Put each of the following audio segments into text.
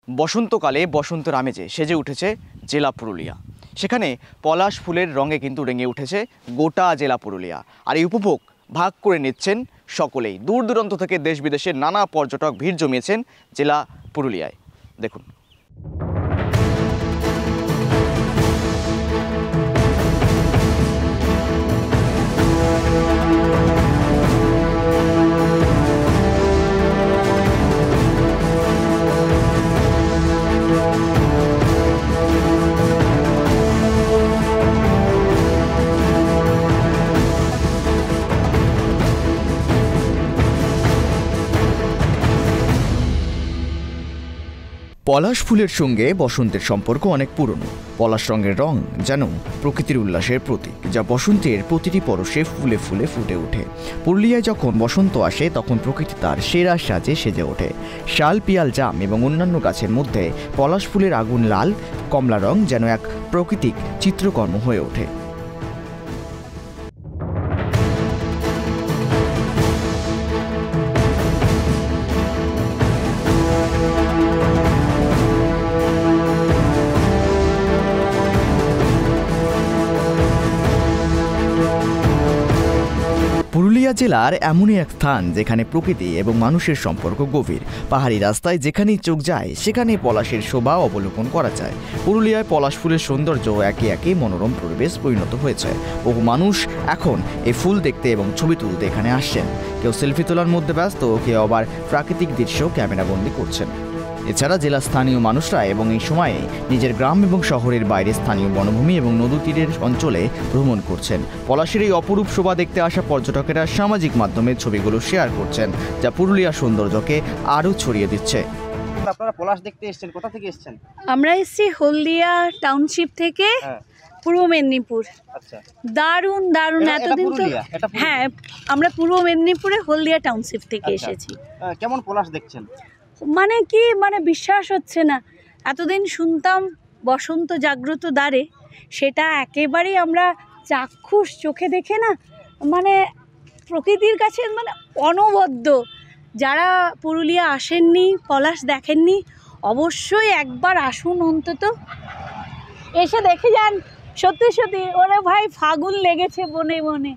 বসন্তকালে বসন্তের আমেজে সেজে উঠেছে জেলা পুরুলিয়া। সেখানে পলাশ ফুলের রঙে কিন্তু রেঙে উঠেছে গোটা জেলা পুরুলিয়া। আর এই উপভোগ ভাগ করে নিচ্ছেন সকলেই। দূর দূরান্ত থেকে দেশ বিদেশের নানা পর্যটক ভিড় জমিয়েছেন জেলা পুরুলিয়ায়। দেখুন। পলাশ ফুলের সঙ্গে বসন্তের সম্পর্ক অনেক পুরনো। পলাশ রঙের রং যেন প্রকৃতির উল্লাসের প্রতীক, যা বসন্তের প্রতিটি পরশে ফুলে ফুলে ফুটে ওঠে। পুরুলিয়ায় যখন বসন্ত আসে তখন প্রকৃতি তার সেরা সাজে সেজে ওঠে। শাল, পিয়াল, জাম এবং অন্যান্য গাছের মধ্যে পলাশ ফুলের আগুন লাল কমলা রং যেন এক প্রাকৃতিক চিত্রকর্ম হয়ে ওঠে। পুরুলিয়া জেলার এমনই এক স্থান যেখানে প্রকৃতি এবং মানুষের সম্পর্ক গভীর। পাহাড়ি রাস্তায় যেখানেই চোখ যায় সেখানে পলাশের শোভা অবলোকন করা যায়। পুরুলিয়ায় পলাশ ফুলের সৌন্দর্য একে একে মনোরম পরিবেশ পরিণত হয়েছে। বহু মানুষ এখন এই ফুল দেখতে এবং ছবি তুলতে এখানে আসছেন। কেউ সেলফি তোলার মধ্যে ব্যস্ত, কেউ আবার প্রাকৃতিক দৃশ্য ক্যামেরাবন্দি করছেন। এছাড়া জেলা স্থানীয় মানুষরা এবং এই সময়ে নিজের গ্রাম এবং শহরের বাইরে স্থানীয় বনভূমি এবং নদী তীরের অঞ্চলে ভ্রমণ করছেন। পলাশের এই অপরূপ শোভা দেখতে আসা পর্যটকেরা সামাজিক মাধ্যমে ছবিগুলো শেয়ার করছেন, যা পুরুলিয়ার সৌন্দর্যকে আরও ছড়িয়ে দিচ্ছে। আপনারা পলাশ দেখতে এসেছেন, কোথা থেকে এসেছেন? আমরা এসেছি হলদিয়া টাউনশিপ থেকে, পূর্ব মেদিনীপুর। আচ্ছা, দারুণ দারুণ। এতদিন তো হ্যাঁ, আমরা পূর্ব মেদিনীপুরে হলদিয়া টাউনশিপ থেকে এসেছি। কেমন পলাশ দেখছেন? মানে কি, মানে বিশ্বাস হচ্ছে না। এতদিন শুনতাম বসন্ত জাগ্রত দ্বারে, সেটা একেবারেই আমরা চাক্ষুষ চোখে দেখে না, মানে প্রকৃতির কাছে মানে অনবদ্য। যারা পুরুলিয়া আসেননি, পলাশ দেখেননি, অবশ্যই একবার আসুন, অন্তত এসে দেখে যান। সত্যি সত্যি ওরে ভাই, ফাগুন লেগেছে বনে বনে,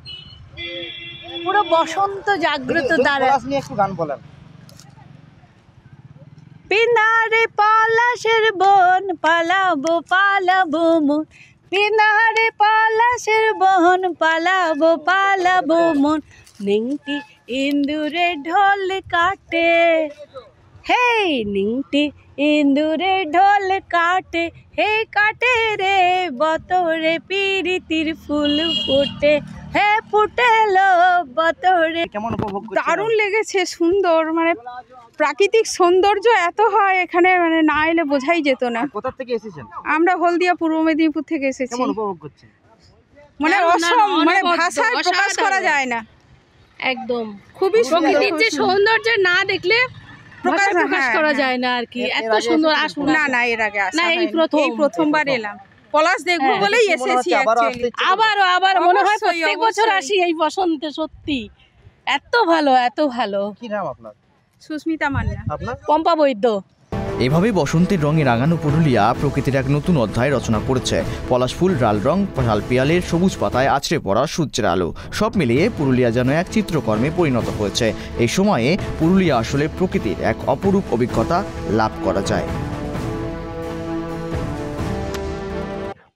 পুরো বসন্ত জাগ্রত দ্বারা। একটু গান বলেন। পিনারে পলাশের বন, পালাবো পালাবো মন, পিনারে পলাশের বন, পালাবো পালাবো মন, নিংটি ইন্দুরে ঢোল কাটে, হে নিংটি ইন্দুরে ঢোল কাটে, হে কাটে রে বতরে পিরিতির ফুল ফুটে, হে ফুটেলো বতরে। কেমন উপভোগ করছেন? দারুণ লেগেছে, সুন্দর, মানে প্রাকৃতিক সৌন্দর্য এত হয় এখানে, মানে না এলে বোঝাই যেত না। কোথা থেকে এসেছেন? আমরা হলদিয়া পূর্ব মেদিনীপুর থেকে এসেছি। কেমন উপভোগ করছেন? মানে অসম, মানে ভাষায় প্রকাশ করা যায় না। একদম খুবই প্রকৃতির যে সুন্দর। সৌন্দর্য না দেখলে প্রকাশ করা যায় না আর কি। এত সুন্দর। আসুন না না, এর আগে আসা না, এই হয়নি। প্রথম। এই প্রথমবার এলাম। পলাশ দেখবো হ্যাঁ, বলেই এসেছি। আবার মনে হয় অবশ্যই, প্রত্যেক বছর অবশ্যই। আসি এই বসন্তে। সত্যি এত ভালো, এত ভালো। কি নাম আপনার? সুস্মিতা মান্না। আপনার? পম্পা বৈদ্য। এভাবে বসন্তের রঙে রাঙানো পুরুলিয়া প্রকৃতির এক নতুন অধ্যায় রচনা করেছে। পলাশ ফুল, লাল রং, শাল পিয়ালের সবুজ পাতায় আছড়ে পড়া সূর্যের আলো, সব মিলিয়ে পুরুলিয়া যেন এক চিত্রকর্মে পরিণত হয়েছে। এই সময়ে পুরুলিয়া আসলে প্রকৃতির এক অপরূপ অভিজ্ঞতা লাভ করা যায়।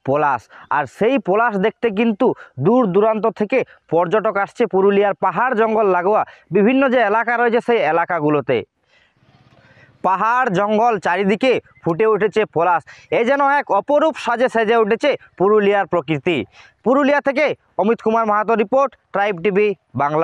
পলাশ, আর সেই পলাশ দেখতে কিন্তু দূর দূরান্ত থেকে পর্যটক আসছে পুরুলিয়ার পাহাড় জঙ্গল লাগোয়া বিভিন্ন যে এলাকা রয়েছে সেই এলাকাগুলোতে। পাহাড় জঙ্গল চারিদিকে ফুটে উঠেছে পলাশ। এ যেন এক অপরূপ সাজে সেজে উঠেছে পুরুলিয়ার প্রকৃতি। পুরুলিয়া থেকে Amit Kumar Mahato report, tribe TV Bangla.